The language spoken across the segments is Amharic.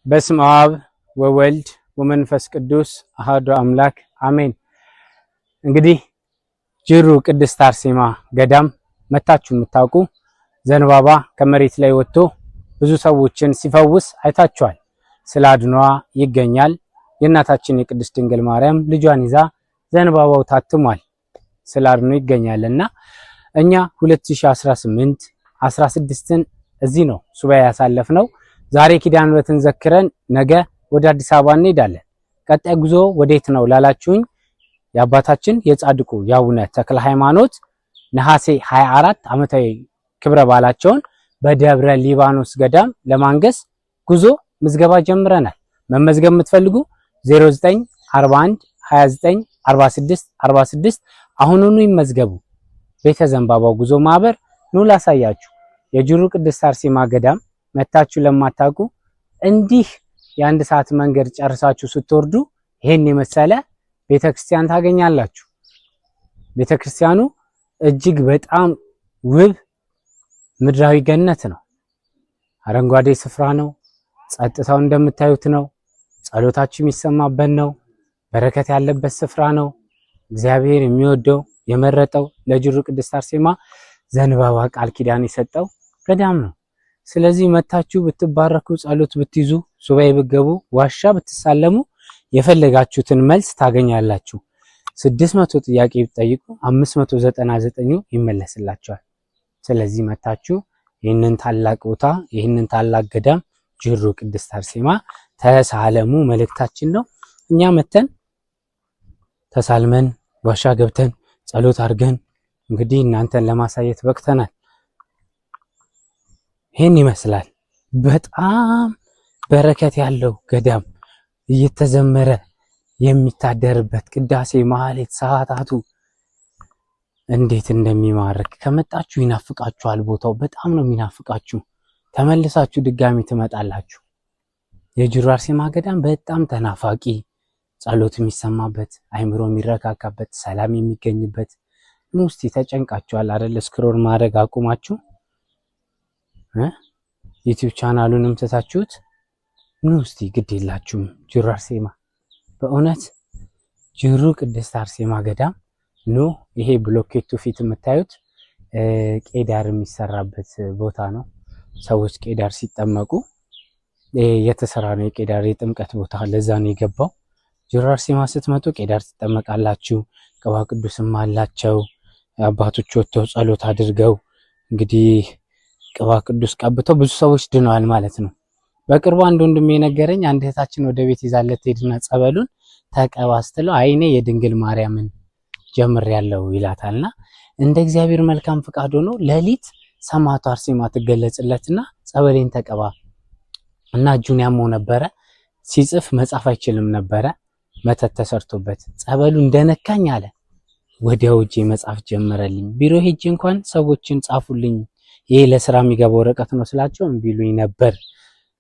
በስመ አብ ወወልድ ወመንፈስ ቅዱስ አሐዱ አምላክ አሜን። እንግዲህ ጅሩ ቅድስት አርሴማ ገዳም መታችሁ የምታውቁ ዘንባባ ከመሬት ላይ ወጥቶ ብዙ ሰዎችን ሲፈውስ አይታችኋል። ስለ አድኗ ይገኛል። የእናታችን የቅድስት ድንግል ማርያም ልጇን ይዛ ዘንባባው ታትሟል። ስለ አድኖ ይገኛልና እኛ 2018 16ን እዚህ ነው ሱባኤ ያሳለፍነው። ዛሬ ኪዳነ ምሕረትን ዘክረን ነገ ወደ አዲስ አበባ እንሄዳለን። ቀጣይ ጉዞ ወዴት ነው ላላችሁኝ የአባታችን የጻድቁ የአቡነ ተክለ ሃይማኖት ነሐሴ 24 ዓመታዊ ክብረ በዓላቸውን በደብረ ሊባኖስ ገዳም ለማንገስ ጉዞ ምዝገባ ጀምረናል። መመዝገብ የምትፈልጉ 0941 29 46 46 አሁኑኑ ይመዝገቡ። ቤተ ዘንባባው ጉዞ ማህበር ኑ ላሳያችሁ። የጅሩ ቅድስት አርሴማ ገዳም መታችሁ ለማታውቁ እንዲህ የአንድ ሰዓት መንገድ ጨርሳችሁ ስትወርዱ ይሄን የመሰለ ቤተክርስቲያን ታገኛላችሁ። ቤተክርስቲያኑ እጅግ በጣም ውብ ምድራዊ ገነት ነው። አረንጓዴ ስፍራ ነው። ጸጥታው እንደምታዩት ነው። ጸሎታችሁ የሚሰማበት ነው። በረከት ያለበት ስፍራ ነው። እግዚአብሔር የሚወደው የመረጠው ለጅሩ ቅድስት አርሴማ ዘንባባ ቃል ኪዳን የሰጠው ገዳም ነው። ስለዚህ መታችሁ ብትባረኩ፣ ጸሎት ብትይዙ፣ ሱባኤ ብትገቡ፣ ዋሻ ብትሳለሙ የፈለጋችሁትን መልስ ታገኛላችሁ። 600 ጥያቄ ብትጠይቁ 599 ይመለስላችኋል። ስለዚህ መታችሁ ይህንን ታላቅ ቦታ ይህንን ታላቅ ገዳም ጅሩ ቅድስት አርሴማ ተሳለሙ መልእክታችን ነው። እኛ መተን ተሳልመን ዋሻ ገብተን ጸሎት አድርገን እንግዲህ እናንተን ለማሳየት በቅተናል። ይህን ይመስላል። በጣም በረከት ያለው ገዳም እየተዘመረ የሚታደርበት ቅዳሴ ማህሌት ሰዓታቱ እንዴት እንደሚማርክ ከመጣችሁ ይናፍቃችኋል። ቦታው በጣም ነው የሚናፍቃችሁ። ተመልሳችሁ ድጋሚ ትመጣላችሁ። የጅሩ አርሴማ ገዳም በጣም ተናፋቂ፣ ጸሎት የሚሰማበት፣ አይምሮ የሚረካካበት፣ ሰላም የሚገኝበት። እስቲ ተጨንቃችኋል አይደል? ስክሮል ማድረግ አቁማችሁ ዩቲዩብ ቻናሉንም ትታችሁት ኑ እስቲ ግድ የላችሁም። ጅሩ አርሴማ በእውነት ጅሩ ቅድስት አርሴማ ገዳም ኑ። ይሄ ብሎኬቱ ፊት የምታዩት ቄዳር የሚሰራበት ቦታ ነው። ሰዎች ቄዳር ሲጠመቁ የተሰራ ነው። የቄዳር የጥምቀት ቦታ ለዛ ነው የገባው። ጅሩ አርሴማ ስትመጡ ቄዳር ትጠመቃላችሁ። ቅባ ቅዱስም አላቸው። አባቶች ወጥተው ጸሎት አድርገው እንግዲህ ቅባ ቅዱስ ቀብተው ብዙ ሰዎች ድነዋል ማለት ነው። በቅርቡ አንድ ወንድሜ የነገረኝ አንድ እህታችን ወደ ቤት ይዛለት ሄድና ጸበሉን ተቀባ ስትለው አይኔ የድንግል ማርያምን ጀምሬያለሁ ይላታልና እንደ እግዚአብሔር መልካም ፍቃድ ሆኖ ሌሊት ሰማዕቷ አርሴማ ትገለጽለትና ጸበሌን ተቀባ እና እጁን ያመው ነበረ። ሲጽፍ መጻፍ አይችልም ነበረ። መተት ተሰርቶበት ጸበሉ እንደነካኝ አለ ወዲያው እጄ መጻፍ ጀመረልኝ። ቢሮ ሄጄ እንኳን ሰዎችን ጻፉልኝ ይሄ ለስራ የሚገባ ወረቀት ነው ስላቸው እምቢሉኝ ነበር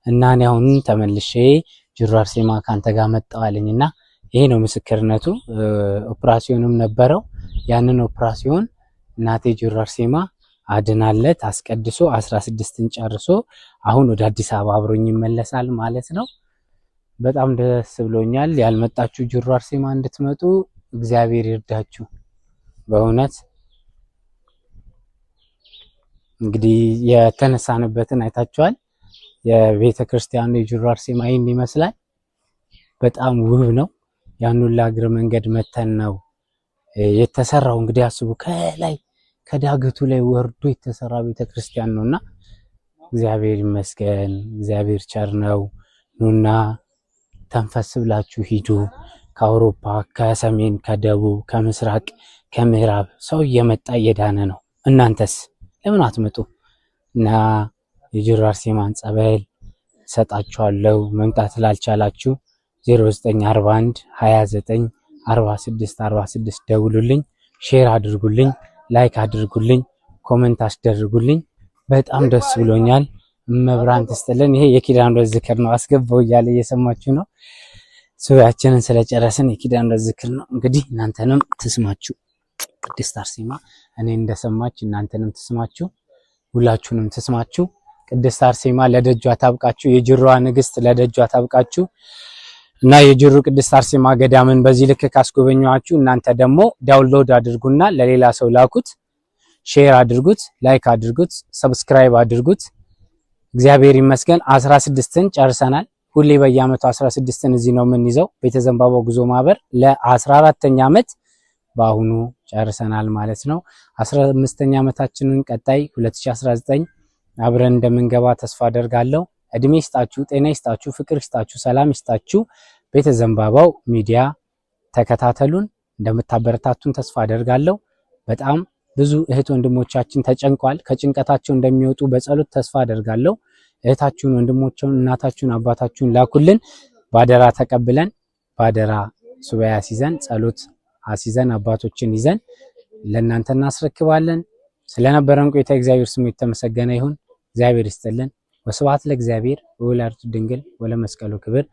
እና እኔ አሁን ተመልሼ ጅሩ አርሴማ ካንተ ጋር መጣሁ አለኝና ይሄ ነው ምስክርነቱ። ኦፕራሲዮንም ነበረው። ያንን ኦፕራሲዮን እናቴ ጅሩ አርሴማ አድናለት አስቀድሶ 16ን ጨርሶ አሁን ወደ አዲስ አበባ አብሮኝ ይመለሳል ማለት ነው። በጣም ደስ ብሎኛል። ያልመጣችሁ ጅሩ አርሴማ እንድትመጡ እግዚአብሔር ይርዳችሁ በእውነት። እንግዲህ የተነሳንበትን አይታችኋል። የቤተ ክርስቲያኑ የጅሩ አርሴማ ይህን ይመስላል። በጣም ውብ ነው። ያን ሁላ እግረ መንገድ መተን ነው የተሰራው። እንግዲህ አስቡ፣ ከላይ ከዳገቱ ላይ ወርዶ የተሰራ ቤተ ክርስቲያን ነውና እግዚአብሔር ይመስገን። እግዚአብሔር ቸር ነው። ኑና ተንፈስ ብላችሁ ሂዱ። ከአውሮፓ፣ ከሰሜን፣ ከደቡብ፣ ከምስራቅ፣ ከምዕራብ ሰው እየመጣ እየዳነ ነው። እናንተስ ለምን አትመጡ? እና የጅሩ አርሴማን ጸበል ሰጣችኋለሁ። መምጣት ላልቻላችሁ 0941 29 46 46 ደውሉልኝ፣ ሼር አድርጉልኝ፣ ላይክ አድርጉልኝ፣ ኮሜንት አስደርጉልኝ። በጣም ደስ ብሎኛል። መብራን ትስጥልን። ይሄ የኪዳነ ምሕረት ዝክር ነው። አስገባው እያለ እየሰማችሁ ነው። ሱባኤያችንን ስለጨረስን የኪዳነ ምሕረት ዝክር ነው። እንግዲህ እናንተንም ትስማችሁ ቅድስት አርሴማ እኔ እንደሰማች እናንተንም ትስማችሁ፣ ሁላችሁንም ትስማችሁ። ቅድስት አርሴማ ለደጇ ታብቃችሁ፣ የጅሩዋ ንግስት ለደጇ ታብቃችሁ እና የጅሩ ቅድስት አርሴማ ገዳምን በዚህ ልክ ካስጎበኛችሁ እናንተ ደግሞ ዳውንሎድ አድርጉና ለሌላ ሰው ላኩት፣ ሼር አድርጉት፣ ላይክ አድርጉት፣ ሰብስክራይብ አድርጉት። እግዚአብሔር ይመስገን 16ን ጨርሰናል። ሁሌ በየአመቱ 16ን እዚህ ነው የምንይዘው። ቤተ ዘንባባው ጉዞ ማህበር ለ14ኛ ዓመት በአሁኑ ጨርሰናል ማለት ነው። 15ኛ ዓመታችንን ቀጣይ 2019 አብረን እንደምንገባ ተስፋ አደርጋለሁ። እድሜ ይስጣችሁ፣ ጤና ይስጣችሁ፣ ፍቅር ይስጣችሁ፣ ሰላም ይስጣችሁ። ቤተ ዘንባባው ሚዲያ ተከታተሉን፣ እንደምታበረታቱን ተስፋ አደርጋለሁ። በጣም ብዙ እህት ወንድሞቻችን ተጨንቋል። ከጭንቀታቸው እንደሚወጡ በጸሎት ተስፋ አደርጋለሁ። እህታችሁን፣ ወንድሞቻችሁን፣ እናታችሁን፣ አባታችሁን ላኩልን። ባደራ ተቀብለን ባደራ ሱባኤ አስይዘን ጸሎት አስይዘን አባቶችን ይዘን ለእናንተ እናስረክባለን። ስለነበረን ቆይታ እግዚአብሔር ስሙ የተመሰገነ ይሁን። እግዚአብሔር ይስጥልን። ወስብሐት ለእግዚአብሔር ወለወላዲቱ ድንግል ወለመስቀሉ ክብር።